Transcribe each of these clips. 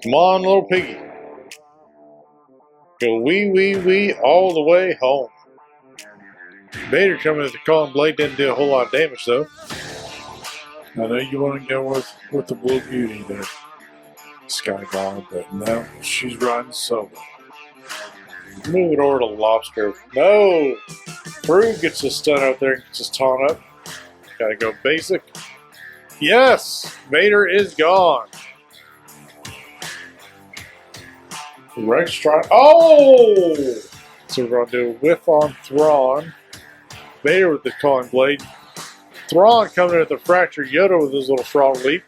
Come on, little piggy. Go wee all the way home. Vader coming at the calling blade didn't do a whole lot of damage though. I know you want to go with the Blue Beauty there, Skybar, but no, she's riding solo. Move it over to Lobster. No! Brew gets his stun out there and gets his taunt up. Gotta go basic. Yes! Vader is gone. Rex trying. Oh! So we're gonna do a whiff on Thrawn. Vader with the calling blade. Thrawn coming in at the fracture. Yoda with his little frog leap.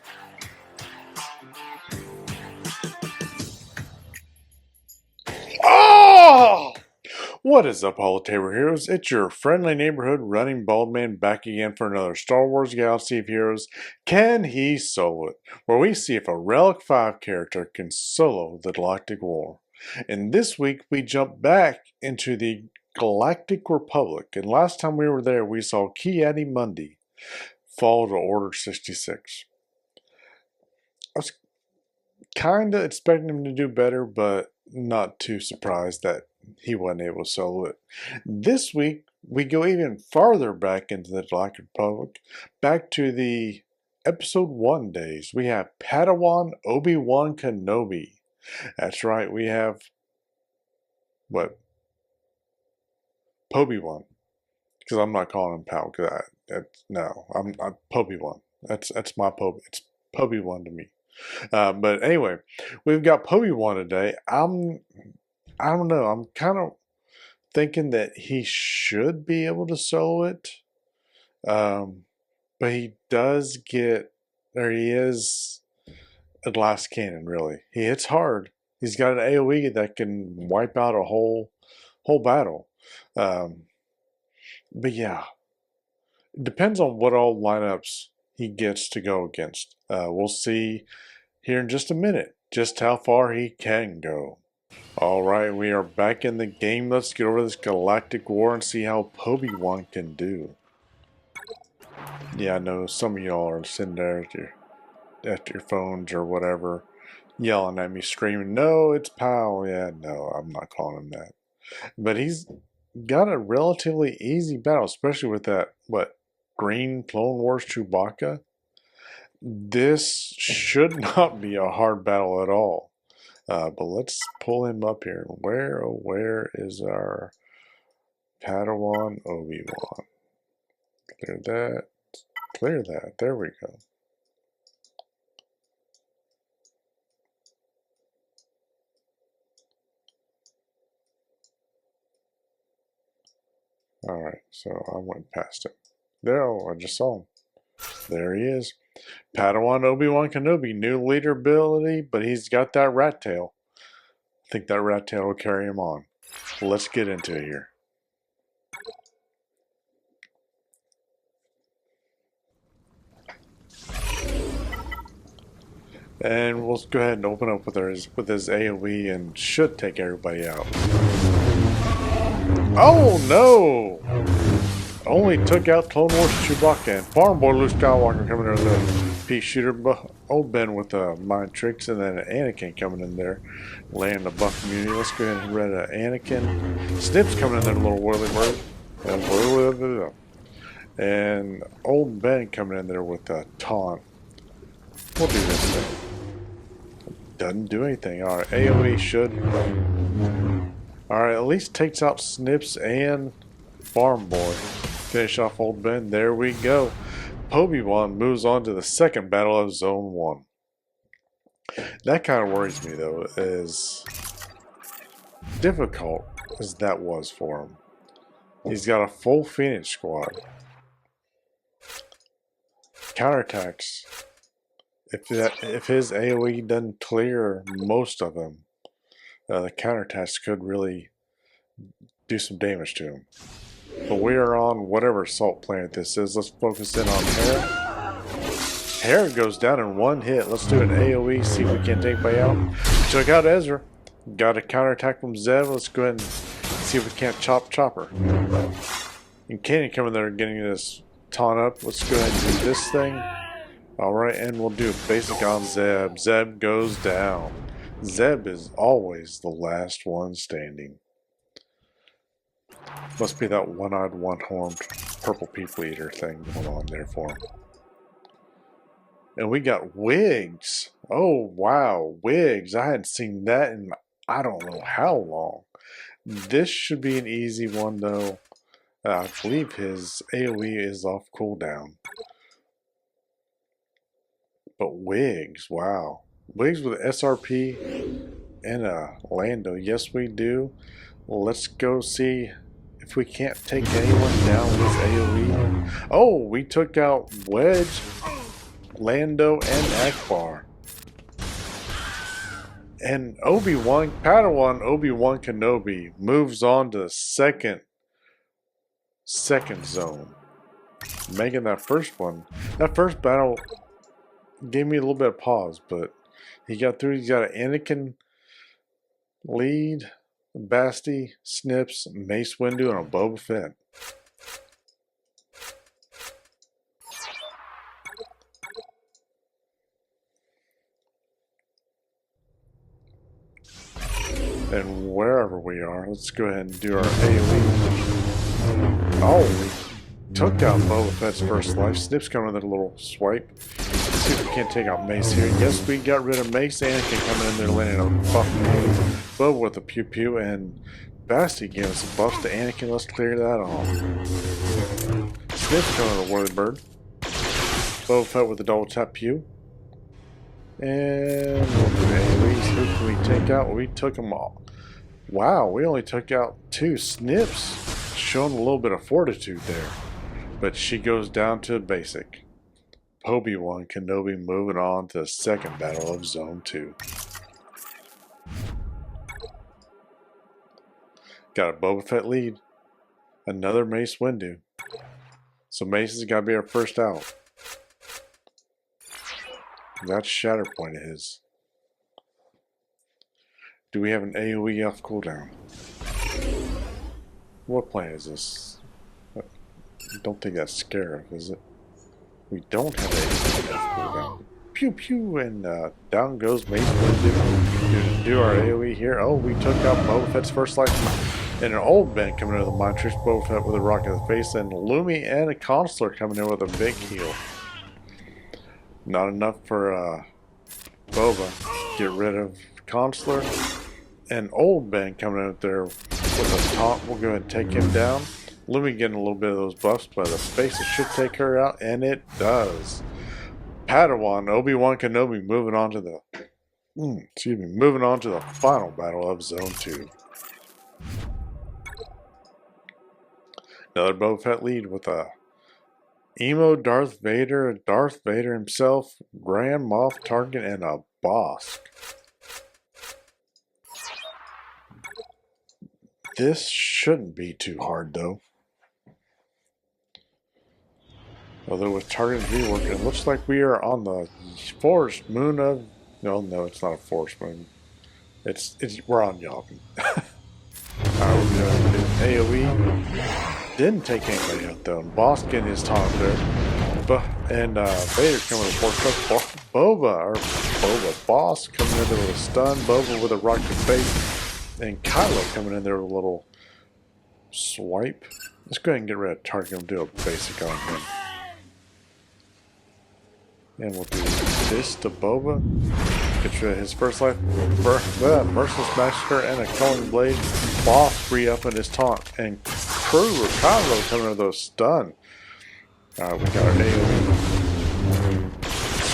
Oh! What is up, Holotaber Heroes? It's your friendly neighborhood running bald man back again for another Star Wars Galaxy of Heroes. Can he solo it? Where we see if a Relic 5 character can solo the Galactic War. And this week we jump back into the Galactic Republic. And last time we were there, we saw Ki-Adi-Mundi fall to Order 66. I was kind of expecting him to do better, but not too surprised that he wasn't able to solo it. This week, we go even farther back into the Galactic Republic, back to the Episode 1 days. We have Padawan Obi-Wan Kenobi. That's right, we have, what? Pobi-Wan. Because I'm not calling him Pal, because I'm Pobi-Wan. That's my Pobi. It's Pobi-Wan to me. But anyway, we've got Obi-Wan today. I don't know. I'm kind of thinking that he should be able to solo it. But he does get, or he is a glass cannon, really. He hits hard. He's got an AoE that can wipe out a whole battle. But yeah, it depends on what all lineups he gets to go against. We'll see here in just a minute just how far he can go. Alright, we are back in the game. Let's get over this Galactic War and see how Obi-Wan can do. Yeah, I know some of y'all are sitting there at your phones or whatever, yelling at me, screaming, "No, it's Pow." Yeah, no, I'm not calling him that. But he's got a relatively easy battle, especially with that, green Clone Wars Chewbacca. This should not be a hard battle at all. But let's pull him up here. Where is our Padawan Obi-Wan? Clear that. Clear that. There we go. Alright, so I went past him. There, I just saw him. There he is. Padawan Obi-Wan Kenobi. New leader ability, but he's got that rat tail. I think that rat tail will carry him on. Let's get into it here. And we'll go ahead and open up with his AoE and should take everybody out. Oh no! Only took out Clone Wars Chewbacca and Farm Boy Luke Skywalker coming in there with a pea shooter. Old Ben with mind tricks, and then Anakin coming in there, laying the buff community. Let's go ahead and read Anakin. Snip's coming in there, a little whirly bird. And old Ben coming in there with a taunt. We'll do this thing. Doesn't do anything. Alright, AoE should. Alright, at least takes out Snips and Farm Boy. Finish off old Ben. There we go. Obi-Wan moves on to the second battle of Zone 1. That kind of worries me, though, as difficult as that was for him. He's got a full Phoenix squad. Counterattacks. If his AoE doesn't clear most of them, the counterattacks could really do some damage to him. But we are on whatever salt planet this is. Let's focus in on Hera. Hera goes down in one hit. Let's do an AoE, see if we can take anybody out. Took out Ezra. Got a counterattack from Zev. Let's go ahead and see if we can't Chopper. And Kenny coming there getting this taunt up. Let's go ahead and do this thing. Alright, and we'll do basic on Zeb. Zeb goes down. Zeb is always the last one standing. Must be that one-eyed, one-horned purple people eater thing going on there for him. And we got wigs. Oh, wow, wigs. I hadn't seen that in I don't know how long. This should be an easy one, though. I believe his AoE is off cooldown. But wigs, wow. Wigs with SRP and a Lando. Yes, we do. Well, let's go see if we can't take anyone down with his AoE. Oh, we took out Wedge, Lando, and Akbar. And Obi-Wan, Padawan Obi-Wan Kenobi moves on to the second zone. Making that first battle gave me a little bit of pause, but he got through. He's got an Anakin lead, Basti, Snips, Mace Windu, and a Boba Fett. And wherever we are, let's go ahead and do our AoE. Oh, we took out Boba Fett's first life. Snips coming with a little swipe. Let's see if we can't take out Mace here. Yes, we got rid of Mace. Anakin coming in there landing a buff. Boba with a pew pew, and Basti giving some buffs to Anakin. Let's clear that off. Snips coming with a Whirlybird. Boba Fett with a double tap pew. And we'll do AoEs. Who can we take out? We took them all. Wow, we only took out 2. Snips showing a little bit of fortitude there. But she goes down to basic. Obi-Wan Kenobi moving on to the second battle of Zone 2. Got a Boba Fett lead. Another Mace Windu. So Mace has got to be our first out. That's Shatterpoint of his. Do we have an AoE off cooldown? What plan is this? I don't think that's Scarab, is it? We don't have AoE off cooldown. Pew pew, and down goes Mace Windu. Do our AoE here. Oh, we took out Boba Fett's first life. And an old Ben coming into the Mind Trick. Boba Fett with a rock in the face. And Lumi and a Consular coming in with a big heal. Not enough for Boba. Get rid of Consular. And old Ben coming out there with a taunt. We'll go ahead and take him down. Lumi getting a little bit of those buffs, but the space should take her out, and it does. Padawan Obi-Wan Kenobi moving on to the final battle of Zone 2. Another Boba Fett lead with a emo Darth Vader himself, Grand Moff Tarkin, and a Bosk. This shouldn't be too hard, though. Although with Target reworking, it looks like we are on the forest moon of... No, it's not a forest moon. We're on Yavin. Alright, we're going to do AoE. Didn't take anybody out, though. Boss getting his taunt there. And Vader coming with a force truck. Boss coming in there with a stun. Boba with a rock to face. And Kylo coming in there with a little swipe. Let's go ahead and get rid of Target and do a basic on him. And we'll do this to Boba. Get rid of his first life. Merciless Massacre and a Culling Blade. Boss free up in his taunt. And Crew or Kylo coming in with a stun. Alright, we got our AoE.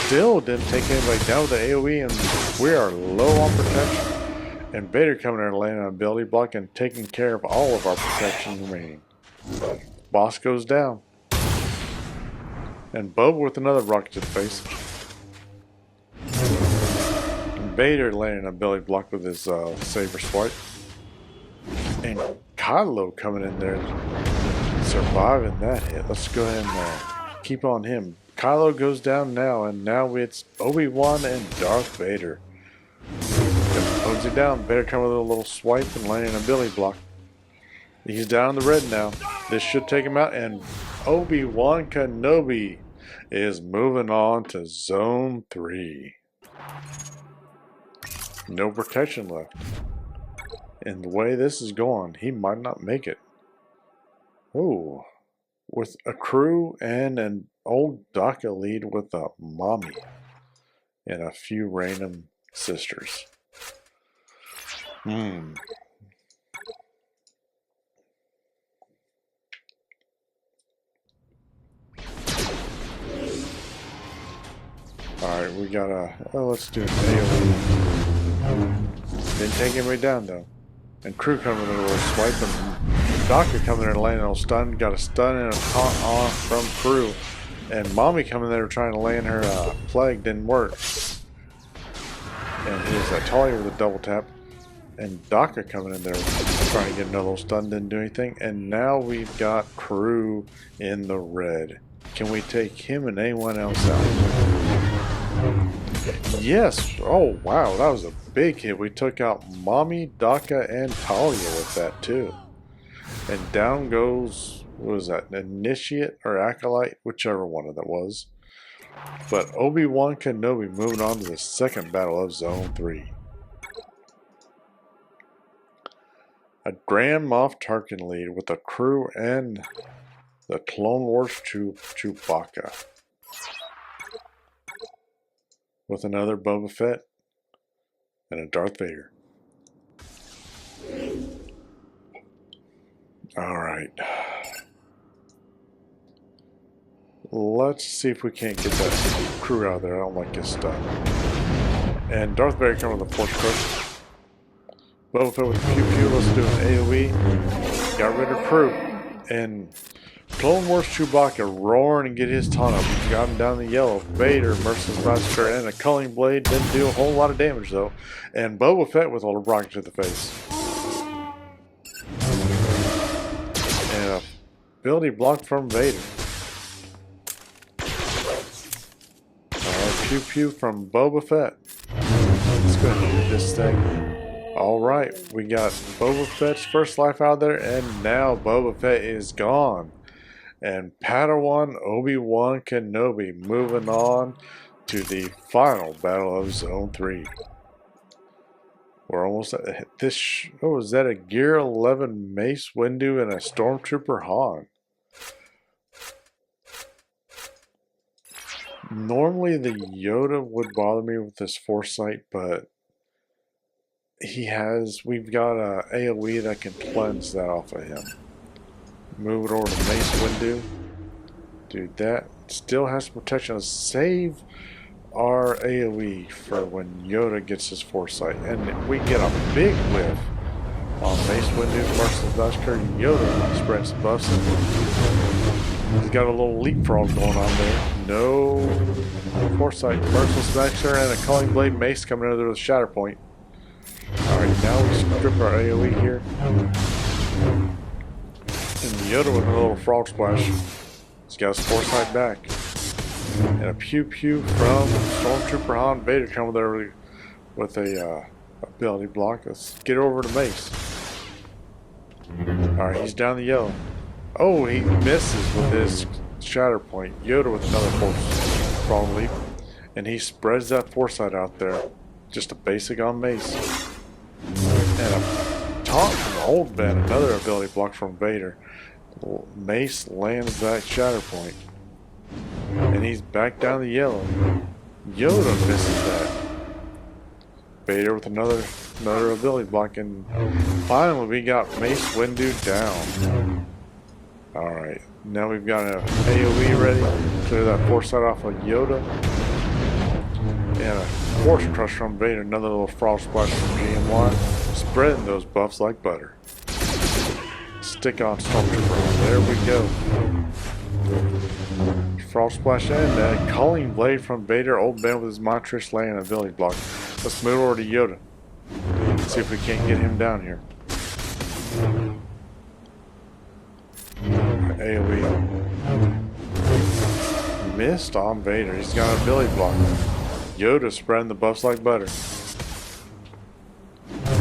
Still didn't take anybody down with the AoE, and we are low on protection. And Vader coming in and landing on ability block and taking care of all of our protection remaining. Boss goes down. And Boba with another rocket to the face. And Vader landing on ability block with his saber swipe. And Kylo coming in there surviving that hit. Let's go ahead and keep on him. Kylo goes down now, and now it's Obi-Wan and Darth Vader. Holds it down. Vader coming with a little swipe and landing an ability block. He's down in the red now. This should take him out, and Obi-Wan Kenobi is moving on to Zone 3. No protection left. And the way this is going, he might not make it. Ooh. With a crew and an old DACA lead with a mommy and a few random sisters. Alright, we got a... Oh, let's do an AoE. Didn't take anybody down, though. And crew coming in a little swipe, and DACA coming in and landing on stun. Got a stun and a taunt on from crew. And mommy coming there trying to land her plague. Didn't work. And here's that Talia with a double tap. And DACA coming in there trying to get another little stun, didn't do anything. And now we've got crew in the red. Can we take him and anyone else out? Yes! Oh wow, that was a big hit. We took out Mommy, DACA, and Talia with that too. And down goes, what was that, Initiate or Acolyte? Whichever one of that was. But Obi-Wan Kenobi moving on to the second battle of Zone 3. A Grand Moff Tarkin lead with a crew and the Clone Wars Chewbacca. With another Boba Fett and a Darth Vader. Alright. Let's see if we can't get that crew out of there. I don't like this stuff. And Darth Vader coming with a Force Crush. Boba Fett with Pew Pew. Let's do an AoE. Got rid of crew. And Clone Wars Chewbacca roaring and get his taunt up. Got him down the yellow. Vader, Merciless Massacre, and a Culling Blade. Didn't do a whole lot of damage though. And Boba Fett with a rocket to the face. And a ability block from Vader. Pew Pew from Boba Fett. Let's go ahead and do this thing. Alright, we got Boba Fett's first life out there, and now Boba Fett is gone. And Padawan Obi-Wan Kenobi moving on to the final battle of Zone 3. We're almost at this. Oh, is that a Gear 11 Mace Windu and a Stormtrooper Han? Normally the Yoda would bother me with this foresight, but we've got a AoE that can cleanse that off of him. Move it over to Mace Windu. Do that. Still has protection. Save our AoE for when Yoda gets his foresight. And we get a big whiff on Mace Windu versus Massacre. Yoda spreads the buffs. He's got a little leapfrog going on there. No foresight. Merciless Massacre and a Culling Blade Mace coming under with a Shatter Point. Alright, now we strip our AoE here. And Yoda with a little frog splash. He's got his foresight back. And a Pew Pew from Stormtrooper Han. Vader coming there with a ability block. Let's get over to Mace. Alright, he's down the yellow. Oh, he misses with his Shatter Point. Yoda with another frog leap. And he spreads that foresight out there. Just a basic on Mace. And a taunt from the old Ben. Another ability block from Vader. Mace lands that Shatter Point. And he's back down the yellow. Yoda misses that. Vader with another ability block. And finally we got Mace Windu down. Alright, now we've got an AoE ready. Clear that foresight off of Yoda. And a Force Crush from Vader. Another little Frog Splash from GMY. Spreading those buffs like butter. Stick on Stormtrooper. There we go. Frog Splash and a Culling Blade from Vader. Old Ben with his Montrish laying ability block. Let's move over to Yoda. See if we can't get him down here. AoE. Missed on Vader. He's got an ability block. Yoda spreading the buffs like butter.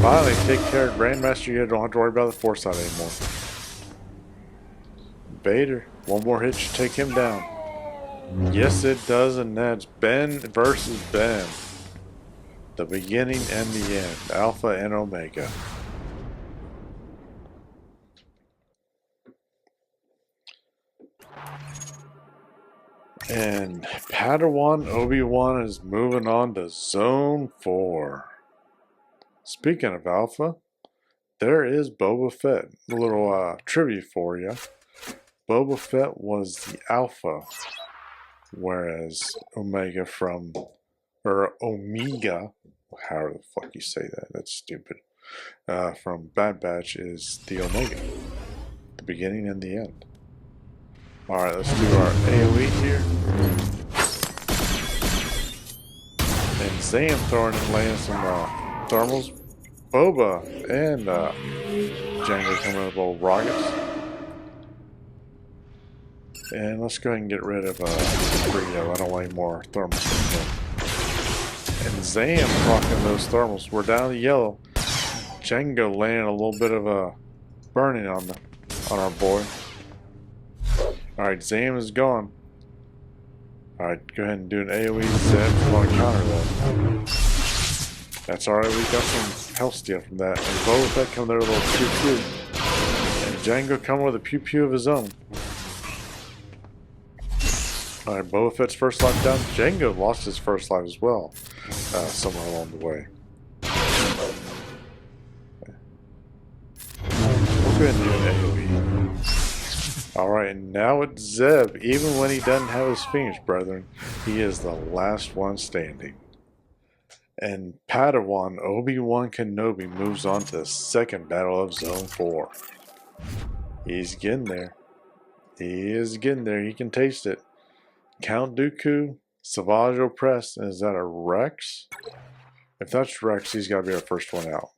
Finally, take care of Grandmaster Yoda. Don't have to worry about the foresight anymore. Vader, one more hit should take him down. Yes, it does, and that's Ben versus Ben. The beginning and the end. Alpha and Omega. And Padawan Obi-Wan is moving on to Zone 4. Speaking of Alpha, there is Boba Fett. A little trivia for you. Boba Fett was the Alpha, whereas Omega Omega, however the fuck you say that, that's stupid, from Bad Batch is the Omega. The beginning and the end. Alright, let's do our AoE here. And Zam throwing and laying some thermals. Boba and Django coming with little rockets. And let's go ahead and get rid of Burrito. I don't want any more thermals from him. And Zam rocking those thermals. We're down to yellow. Django laying a little bit of burning on our boy. Alright, Zam is gone. Alright, go ahead and do an AoE Zeb. Want to counter that. That's alright, we got some health steal from that. And Boba Fett coming there with a little pew pew. And Django coming with a pew pew of his own. Alright, Boba Fett's first life down. Django lost his first life as well. Somewhere along the way. We'll go ahead and do an AoE. Alright, and now it's Zeb. Even when he doesn't have his Phoenix brethren, he is the last one standing. And Padawan Obi-Wan Kenobi moves on to the second battle of Zone 4. He's getting there. He is getting there. He can taste it. Count Dooku, Savage Opress, and is that a Rex? If that's Rex, he's got to be our first one out.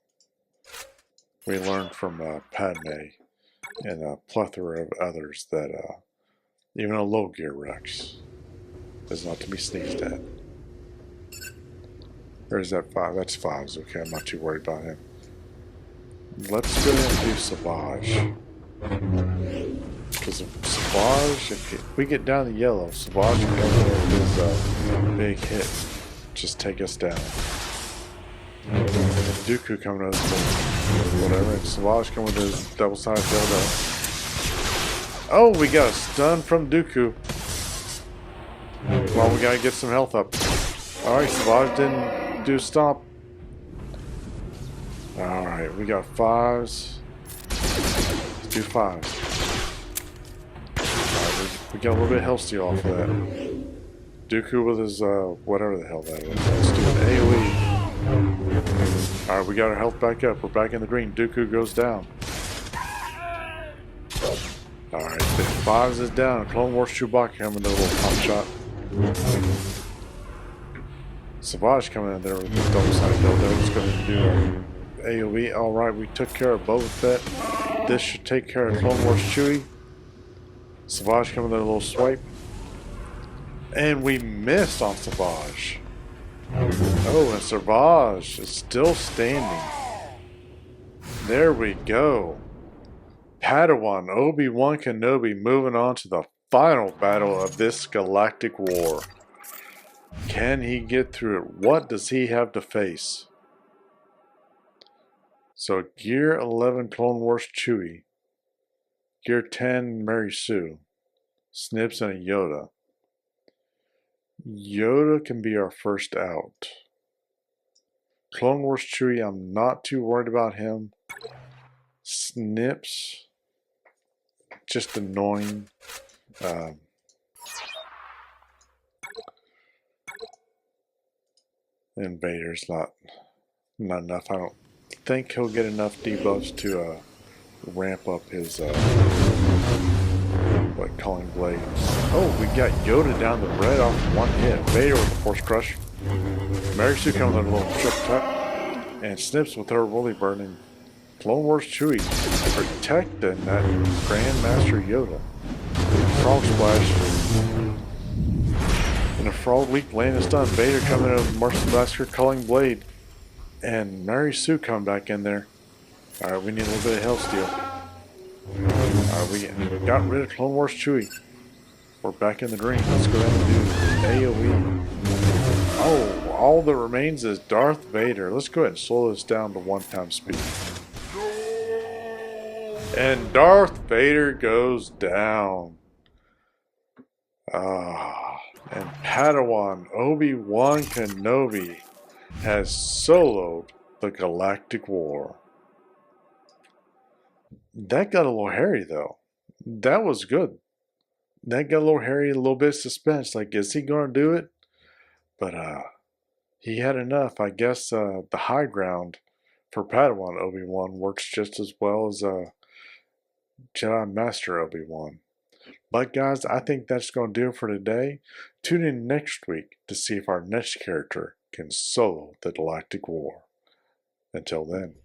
We learned from Padme and a plethora of others that even a low gear Rex is not to be sneezed at. Or is that 5? That's 5s. Okay, I'm not too worried about him. Let's go ahead and do Savage. Because Savage, if we get down to yellow, Savage can come in with his big hit. Just take us down. And Dooku coming out with whatever. And Savage coming with his double-sided dildo. Oh, we got a stun from Dooku. Well, we gotta get some health up. Alright, Savage didn't do stop. Alright, we got 5s. Let's do 5s. We got a little bit of health steal off of that. Dooku with his, whatever the hell that is. Let's do an AoE. Alright, we got our health back up. We're back in the green. Dooku goes down. Alright, the 5s is down. Clone Wars Chewbacca coming with a little pop shot. Savage coming in there with the double-sided dildo. Let's go ahead and do our AoE. Alright, we took care of Boba Fett. This should take care of Clone Wars Chewie. Savage coming there with a little swipe. And we missed on Savage. Oh, and Savage is still standing. There we go. Padawan Obi-Wan Kenobi moving on to the final battle of this galactic war. Can he get through it? What does he have to face? So Gear 11 Clone Wars Chewie. Gear 10 Mary Sue. Snips and a Yoda. Yoda can be our first out. Clone Wars Chewie, I'm not too worried about him. Snips, just annoying. And Vader's not enough. I don't think he'll get enough debuffs to ramp up his calling blade. Oh, we got Yoda down the red off one hit. Vader with the Force Crush. Mary Sue comes with a little trip tuck. And Snips with her woolly burn. And Clone Wars Chewie protecting that Grandmaster Yoda. Frog Splash. And a Frog Leap landing stun. Vader coming in with Martial Blaster Culling Blade. And Mary Sue coming back in there. Alright, we need a little bit of health steal. Alright, we got rid of Clone Wars Chewie. We're back in the green. Let's go ahead and do AoE. Oh, all that remains is Darth Vader. Let's go ahead and slow this down to 1 time speed. And Darth Vader goes down. And Padawan Obi-Wan Kenobi has soloed the Galactic War. That got a little hairy, though. That was good. That got a little hairy, a little bit of suspense. Like, is he going to do it? But he had enough. I guess the high ground for Padawan Obi-Wan works just as well as Jedi Master Obi-Wan. But guys, I think that's going to do it for today. Tune in next week to see if our next character can solo the Galactic War. Until then.